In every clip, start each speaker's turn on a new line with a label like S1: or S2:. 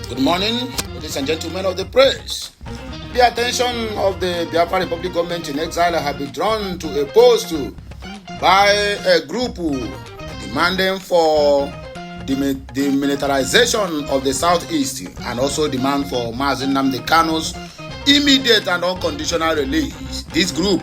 S1: Good morning, ladies and gentlemen of the press. The attention of the Biafra Republic government in exile have been drawn to a post by a group demanding for the militarization of the southeast and also demand for Mazi Nnamdi Kanu's immediate and unconditional release. This group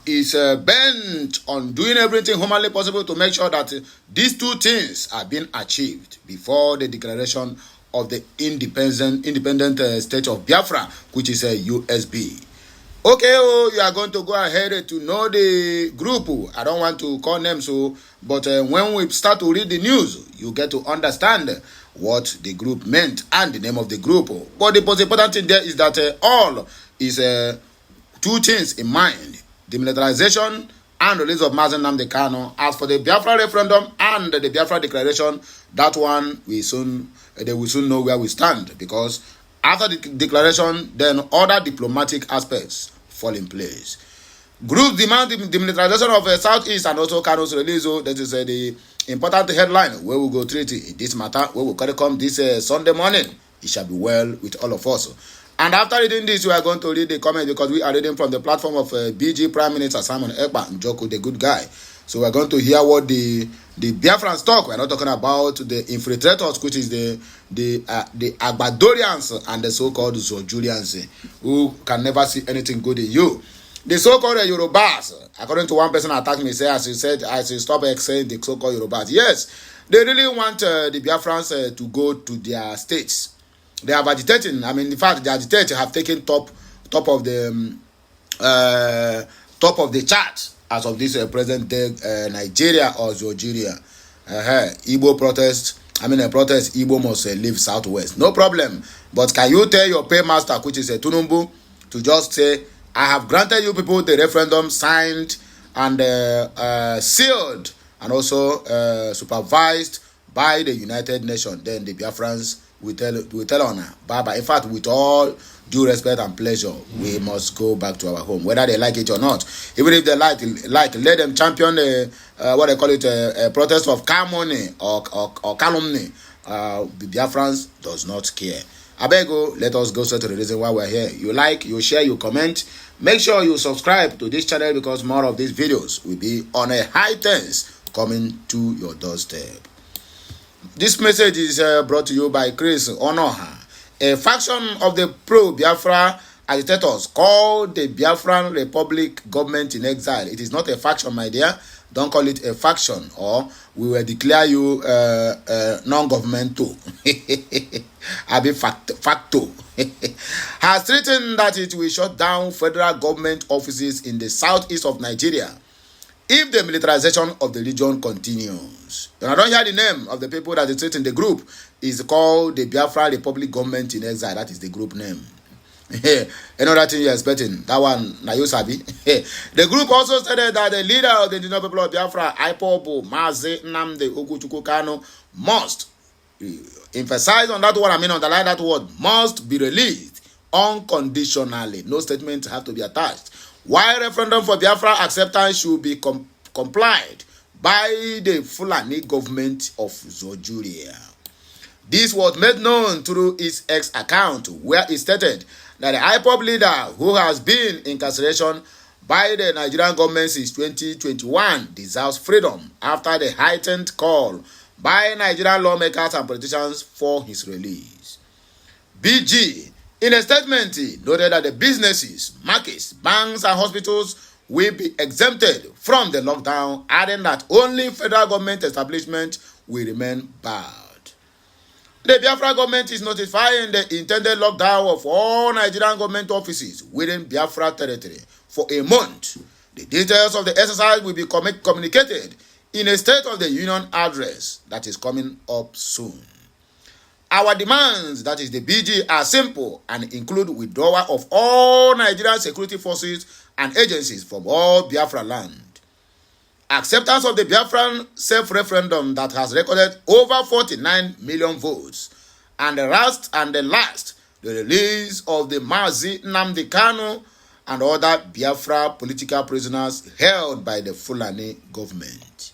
S1: is bent on doing everything humanly possible to make sure that these two things are being achieved before the declaration of the independent state of Biafra, which is a USB. Okay, you are going to go ahead to know the group. I don't want to call names, but when we start to read the news, you get to understand what the group meant and the name of the group. But the most important thing there is that all is two things in mind: the militarization and release of Mazi Nnamdi Kanu. As for the Biafra referendum and the Biafra declaration, that one they will soon know where we stand, because after the declaration, then other diplomatic aspects fall in place. Groups demand the militarization of Southeast and also Kanu's release. That is the important headline where we go treat it. This matter where we carry come this Sunday morning. It shall be well with all of us. And after reading this, we are going to read the comment, because we are reading from the platform of BG Prime Minister Simon Ekpa Njoku, the good guy. So we are going to hear what the Biafrans talk. We are not talking about the infiltrators, which is the Agbadorians and the so-called Zojurians, who can never see anything good in you. The so-called Yorubas, according to one person attacked me, I should stop saying the so-called Yorubas. Yes, they really want the Biafrans to go to their states. They are agitating. I mean, in fact, the agitators have taken top of the chart as of this present day Nigeria or Nigeria. Igbo protest. I mean, a protest. Igbo must leave southwest. No problem. But can you tell your paymaster, which is a Tunumbu, to just say, I have granted you people the referendum signed and sealed and also supervised by the United Nations. Then the Biafrans will tell honor, Baba. In fact, with all due respect and pleasure, we must go back to our home, whether they like it or not. Even if they like, let them champion what they call it, a protest of calumny or calumny. The Biafrans does not care. Abego, let us go straight to the reason why we're here. You like, you share, you comment. Make sure you subscribe to this channel, because more of these videos will be on a high tense coming to your doorstep. This message is brought to you by Chris Onoha, a faction of the pro-Biafra agitators called the Biafran Republic Government in Exile. It is not a faction, my dear. Don't call it a faction, or we will declare you non-governmental. Abi facto. Has threatened that it will shut down federal government offices in the southeast of Nigeria if the militarization of the region continues. And I don't hear the name of the people that is in the group. Is called the Biafra Republic Government in Exile. That is the group name. Another thing you're expecting, that one, na you sabi. The group also stated that the leader of the indigenous people of Biafra, IPOB, Mazi Nnamdi Kanu, must emphasize on that word, underline that word, must be released unconditionally. No statement have to be attached. While referendum for Biafra acceptance should be complied by the Fulani government of Nigeria. This was made known through its X account, where it stated that the IPOB leader, who has been incarceration by the Nigerian government since 2021, deserves freedom after the heightened call by Nigerian lawmakers and politicians for his release. BG, in a statement, noted that the businesses, markets, banks, and hospitals will be exempted from the lockdown, adding that only federal government establishments will remain barred. The Biafra government is notifying the intended lockdown of all Nigerian government offices within Biafra territory for a month. The details of the exercise will be communicated in a State of the Union address that is coming up soon. Our demands, that is the BG, are simple and include withdrawal of all Nigerian security forces and agencies from all Biafra land, acceptance of the Biafran self-referendum that has recorded over 49 million votes, and the last, the release of the Mazi Nnamdi Kanu and other Biafra political prisoners held by the Fulani government.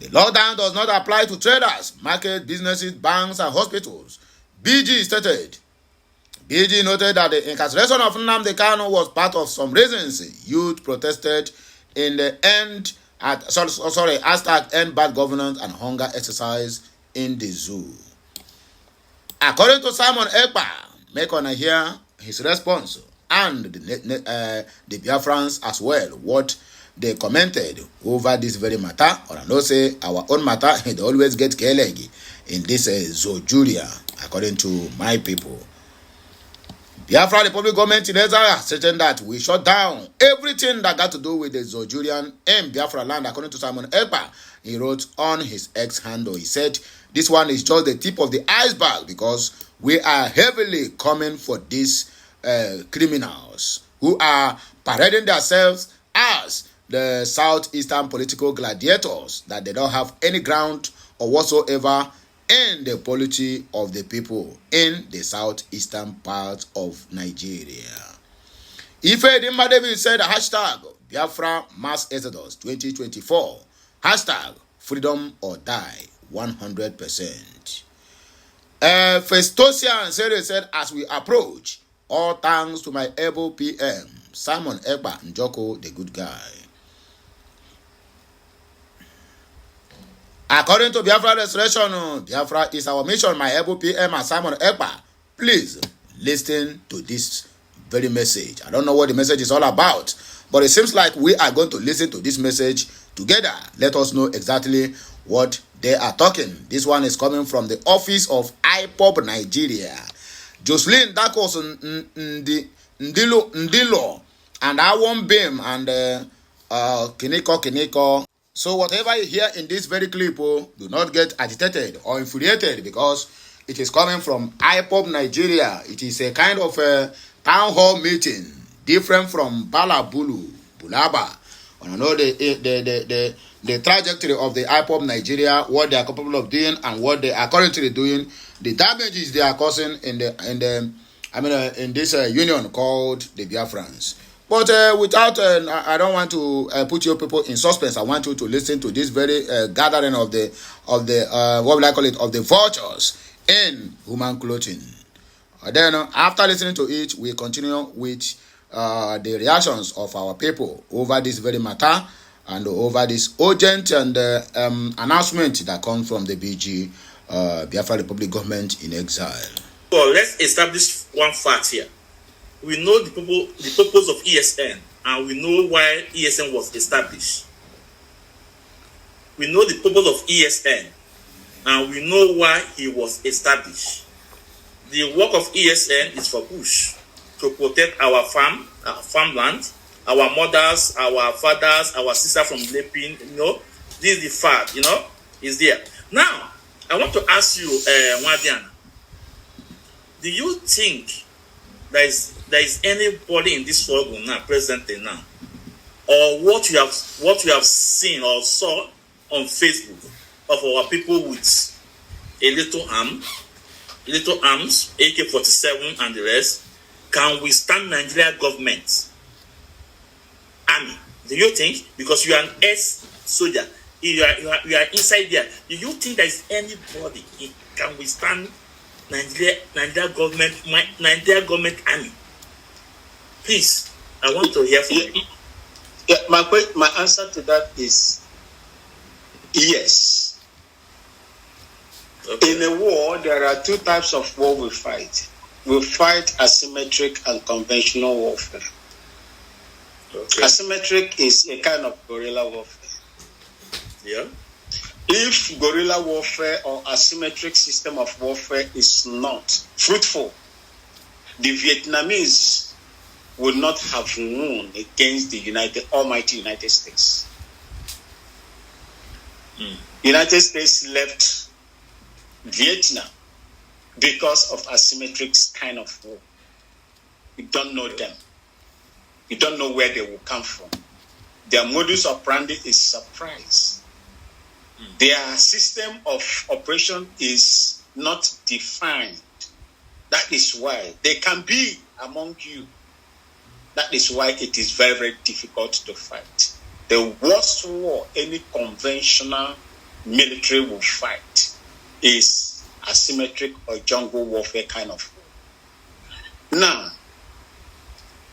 S1: The lockdown does not apply to traders, market, businesses, banks, and hospitals. BG stated. BG noted that the incarceration of Nnamdi Kanu was part of some reasons youth protested in the end hashtag end bad governance and hunger exercise in the zoo. According to Simon Ekpa, make on hear his response and the Biafrans as well, what they commented over this very matter. Or I know say our own matter, they always get kelegi in this Zojuria, according to my people. Biafra Republic government in Israel certain that we shut down everything that got to do with the Zojurian in Biafra land, according to Simon Ekpa. He wrote on his X handle. He said, this one is just the tip of the iceberg because we are heavily coming for these criminals who are parading themselves as the southeastern political gladiators, that they don't have any ground or whatsoever in the polity of the people in the southeastern part of Nigeria. Ife Dimma David said hashtag Biafra Mass Exodus 2024, hashtag freedom or die 100%. Festosian said as we approach, all thanks to my able PM Simon Ekpa Njoko, the good guy. According to Biafra Restoration, Biafra is our mission, my able PM and Simon Ekpa. Please listen to this very message. I don't know what the message is all about, but it seems like we are going to listen to this message together. Let us know exactly what they are talking. This one is coming from the office of IPOB Nigeria. Jocelyn Dakos Ndilo and Awon Bim and Kiniko. So whatever you hear in this very clip, do not get agitated or infuriated because it is coming from IPOB Nigeria. It is a kind of a town hall meeting, different from Bulaba. I know the trajectory of the IPOB Nigeria, what they are capable of doing and what they are currently doing, the damages they are causing in this union called the Biafrans. But without, I don't want to put your people in suspense. I want you to listen to this very gathering of the what will I call it, of the vultures in human clothing. Then after listening to it, we continue with the reactions of our people over this very matter and over this urgent and announcement that comes from the BG Biafra Republic government in exile.
S2: So let's establish one fact here. We know the purpose of ESN, and we know why ESN was established. We know the purpose of ESN, and we know why he was established. The work of ESN is for push, to protect our farmland, our mothers, our fathers, our sisters from raping. This is the fact, is there. Now, I want to ask you, Wadiana, do you think there is anybody in this world now, presently now, or what you have seen or saw on Facebook of our people with a little arms, AK-47 and the rest, can withstand Nigerian government army? Do you think, because you are an ex-soldier, you are inside there, do you think there is anybody who can withstand Nigerian government army? Please, I want to hear from you.
S3: Yeah, my answer to that is yes. Okay. In a war, there are two types of war we fight. We fight asymmetric and conventional warfare. Okay. Asymmetric is a kind of guerrilla warfare.
S2: Yeah.
S3: If guerrilla warfare or asymmetric system of warfare is not fruitful, the Vietnamese would not have won against the almighty United States. United States left Vietnam because of asymmetric kind of war. You don't know them. You don't know where they will come from. Their modus operandi is surprise. Their system of operation is not defined. That is why they can be among you. That is why it is very, very difficult to fight. The worst war any conventional military will fight is asymmetric or jungle warfare kind of war. Now,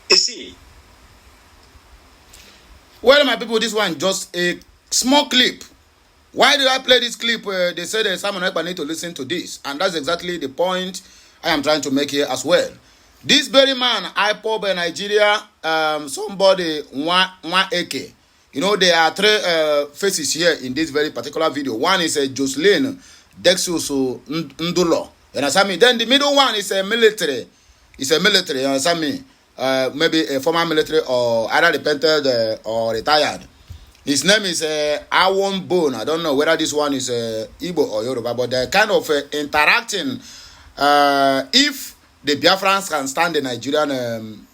S3: you see.
S1: Well, my people, this one just a small clip. Why did I play this clip? They said Simon Ekpa need to listen to this. And that's exactly the point I am trying to make here as well. This very man, IPOB in Nigeria, somebody, one echoke. You know, there are three faces here in this very particular video. One is Jocelyn Dexuso Ndulo. You understand me? Then the middle one is a military. It's a military, you understand me? Maybe a former military or either repented or retired. His name is Awon Bone. I don't know whether this one is Igbo or Yoruba, but they're kind of interacting. If the Biafrans can stand the Nigerian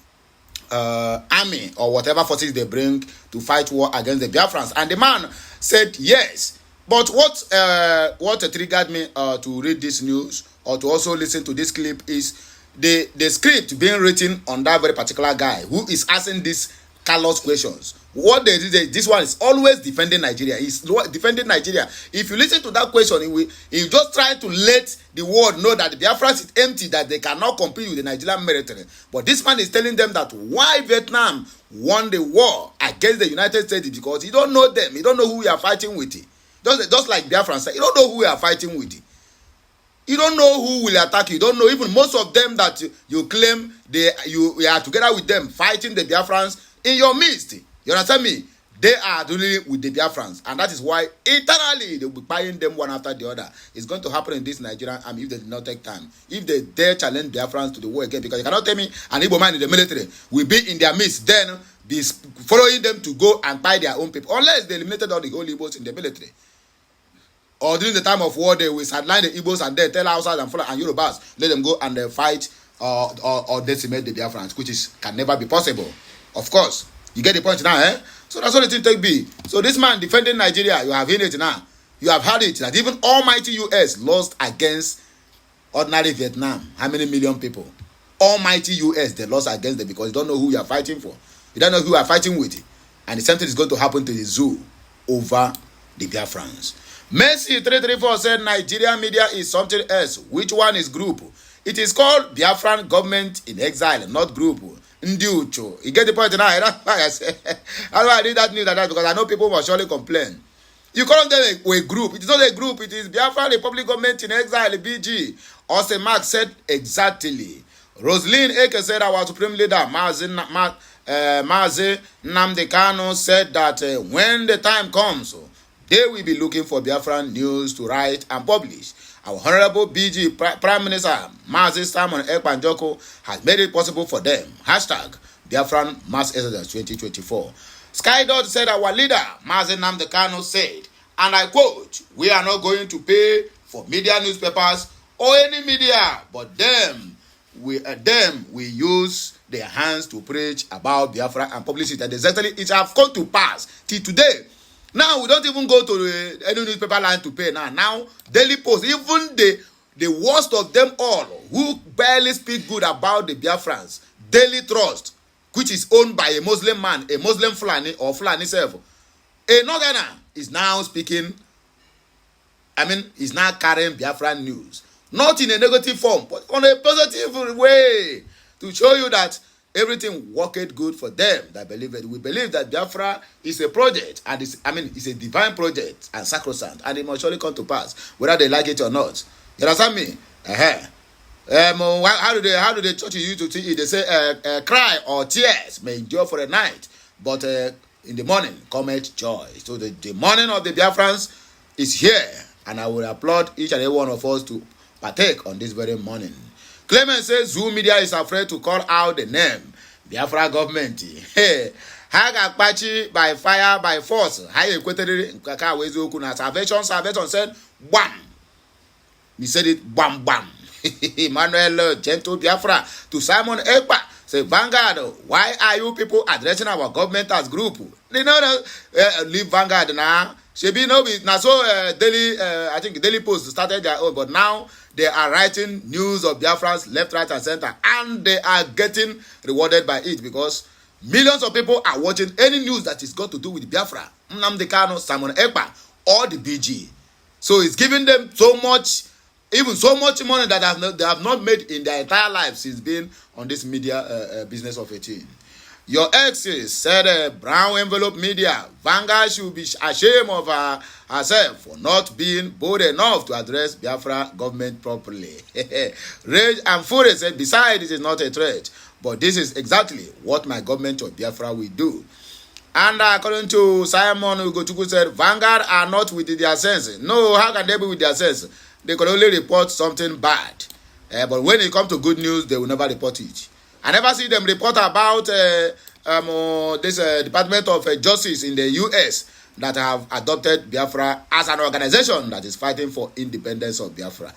S1: army or whatever forces they bring to fight war against the Biafrans, and the man said yes. But what triggered me to read this news or to also listen to this clip is the script being written on that very particular guy who is asking these callous questions. What they did, this one is always defending Nigeria. He's defending Nigeria. If you listen to that question, he just trying to let the world know that the Biafrans is empty, that they cannot compete with the Nigerian military. But this man is telling them that why Vietnam won the war against the United States is because he don't know them. He don't know who we are fighting with. Just like Biafran said, you don't know who we are fighting with. You don't know who will attack you. You don't know even most of them that you claim you are together with them fighting the Biafrans in your midst. You understand me? They are dealing with the Biafrans, and that is why eternally they will be buying them one after the other. It's going to happen in this Nigerian army if they did not take time. If they dare challenge Biafrans to the war again, because you cannot tell me an Igbo man in the military will be in their midst, then be following them to go and buy their own people, unless they eliminated all the whole Igbos in the military. Or during the time of war, they will sideline the Igbos and then tell Hausas and Fulani and Yorubas, let them go and fight or decimate the Biafrans, which can never be possible. Of course, you get the point now, eh? So that's what the thing take be. So this man defending Nigeria, you have heard it now. You have heard it that even almighty US lost against ordinary Vietnam. How many million people? Almighty US, they lost against them because you don't know who you are fighting for. You don't know who you are fighting with. And the same thing is going to happen to the zoo over the Biafrans. Mercy 334 said Nigerian media is something else. Which one is group? It is called Biafran Government in Exile, not group. Ndiucho. You get the point now? That's why I say. That's why I did that news like that, because I know people will surely complain. You call them a group. It is not a group. It is Biafran Republic Government in Exile, BG. Austin Mark said exactly. Roslyn Eke said our Supreme Leader, Mazi Nnamdi Kanu, said that when the time comes, they will be looking for Biafran news to write and publish. Our Honorable BG Prime Minister Mazi Simon Ekpa Njoko has made it possible for them. Hashtag Biafran Mass Exodus 2024. Skydot said our leader Mazi Nnamdi Kanu said, and I quote, "We are not going to pay for media newspapers or any media, but them we use their hands to preach about Biafra and publish it." And exactly it have come to pass till today. Now we don't even go to any newspaper line to pay. Now Daily Post, even the worst of them all, who barely speak good about the Biafrans, Daily Trust, which is owned by a Muslim man, a Muslim Fulani or Fulani self, a Northerner is now speaking. Is now carrying Biafran news, not in a negative form, but on a positive way, to show you that everything worked good for them that believe it. We believe that Biafra is a project, and it's a divine project and sacrosanct, and it must surely come to pass, whether they like it or not. You understand me? How do the church use to teach it? They say, cry or tears may endure for a night, but in the morning cometh joy. So the morning of the Biafrans is here, and I will applaud each and every one of us to partake on this very morning. Clement says Zoo Media is afraid to call out the name Biafra government. Hey, Haga Pachi by fire, by force. High equated Salvation said, bam. He said it, bam, bam. Emmanuel Gentle Biafra to Simon Ekpa. Say, Vanguard, why are you people addressing our government as group? They know leave Vanguard now. Shebi no be now so Daily I think Daily Post started their own, but now they are writing news of Biafrans left, right, and center, and they are getting rewarded by it because millions of people are watching any news that is got to do with Biafra, Nnamdi Kanu, Simon Ekpa, or the BG. So it's giving them so much, even so much money that they have not made in their entire life since being on this media business of 18. Your exes said Brown Envelope Media, Vanguard should be ashamed of herself for not being bold enough to address Biafra government properly. Rage and Fury said, besides, it is not a threat, but this is exactly what my government of Biafra will do. And according to Simon Ugochukwu said, Vanguard are not with their sense. No, how can they be with their sense? They can only report something bad. But when it comes to good news, they will never report it. I never see them report about this Department of Justice in the US that have adopted Biafra as an organization that is fighting for independence of Biafra.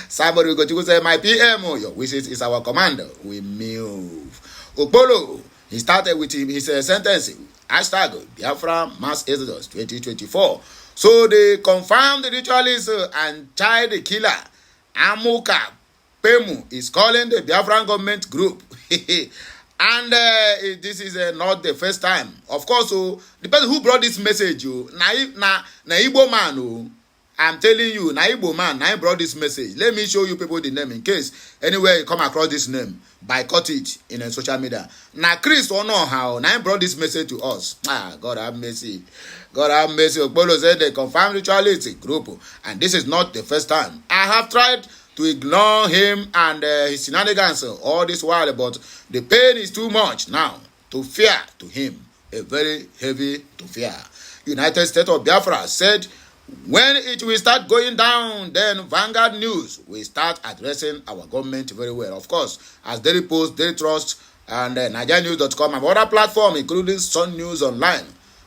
S1: Simon Ugochukwu said, my PM, your wishes is our command. We move. Okpolo, he started with his sentence, hashtag Biafra Mass Exodus 2024. So they confirmed the ritualist and child killer, Amuka Pemu, is calling the Biafran government group. And this is not the first time. Of course, the person who brought this message, na Igbo man, I'm telling you, na Igbo man, na brought this message. Let me show you people the name in case anywhere you come across this name, boycott it in social media. Na Chris or no how, na brought this message to us. God have mercy. God have mercy. Okpolo said they confirmed ritualist group, and this is not the first time. I have tried to ignore him and his shenanigans all this while, but the pain is too much now to fear to him, a very heavy to fear. United States of Biafra said when it will start going down, then Vanguard News will start addressing our government very well. Of course, as Daily Post, Daily Trust, and NigerianNews.com and other platforms, including Sun News Online,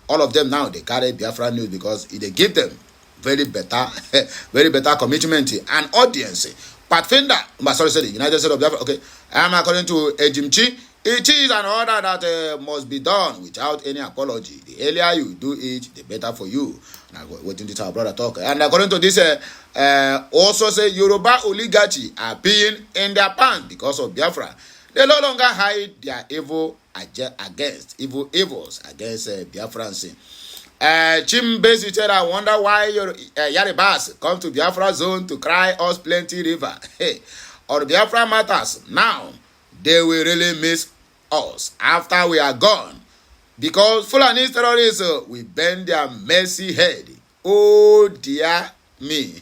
S1: all of them now, they carry Biafra News because they give them very better commitment and audience. Pathfinder, the United States of Biafra, okay, according to Ejimchi, it is an order that must be done without any apology. The earlier you do it, the better for you. Now, waiting to our brother talk. And according to this, also say Yoruba oligarchy are peeing in their pants because of Biafra. They no longer hide their evils against Biafrans. Chimbezi said, I wonder why your Yaribas come to Biafra zone to cry us plenty river. Hey, or Biafra matters now. They will really miss us after we are gone, because Fulani terrorists will bend their messy head. Oh dear me.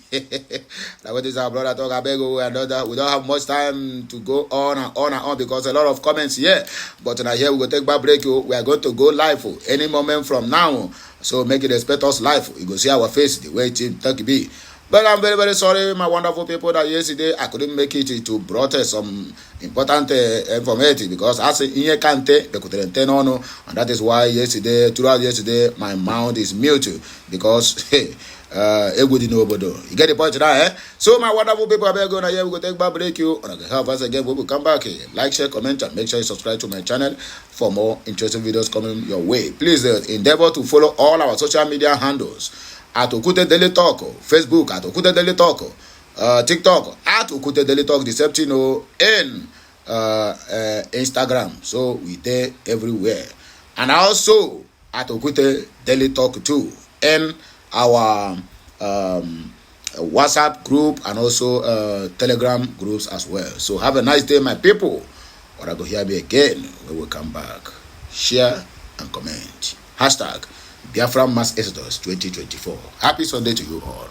S1: Now what is our brother talk? I beg you, we don't have much time to go on and on and on because a lot of comments here. But now here we go take back break. We are going to go live any moment from now. So make it expect us live. You go see our face the way it be. But I'm very, very sorry, my wonderful people, that yesterday I couldn't make it to brought some important information because as in here can't they couldn't turn on, and that is why throughout yesterday, my mouth is mute because hey. You get the point now, eh? So my wonderful people, we go take back break you, and help us again. We will come back here. Like, share, comment, and make sure you subscribe to my channel for more interesting videos coming your way. Please endeavor to follow all our social media handles at Okute Daily Talk, Facebook at Okute Daily Talk, TikTok at Okute Daily Talk, Deceptino, and Instagram. So we there everywhere, and also at Okute Daily Talk too, and our WhatsApp group and also Telegram groups as well. So have a nice day, my people. Or I go hear me again when we come back. Share and comment. Hashtag Biafra Mass Exodus 2024. Happy Sunday to you all.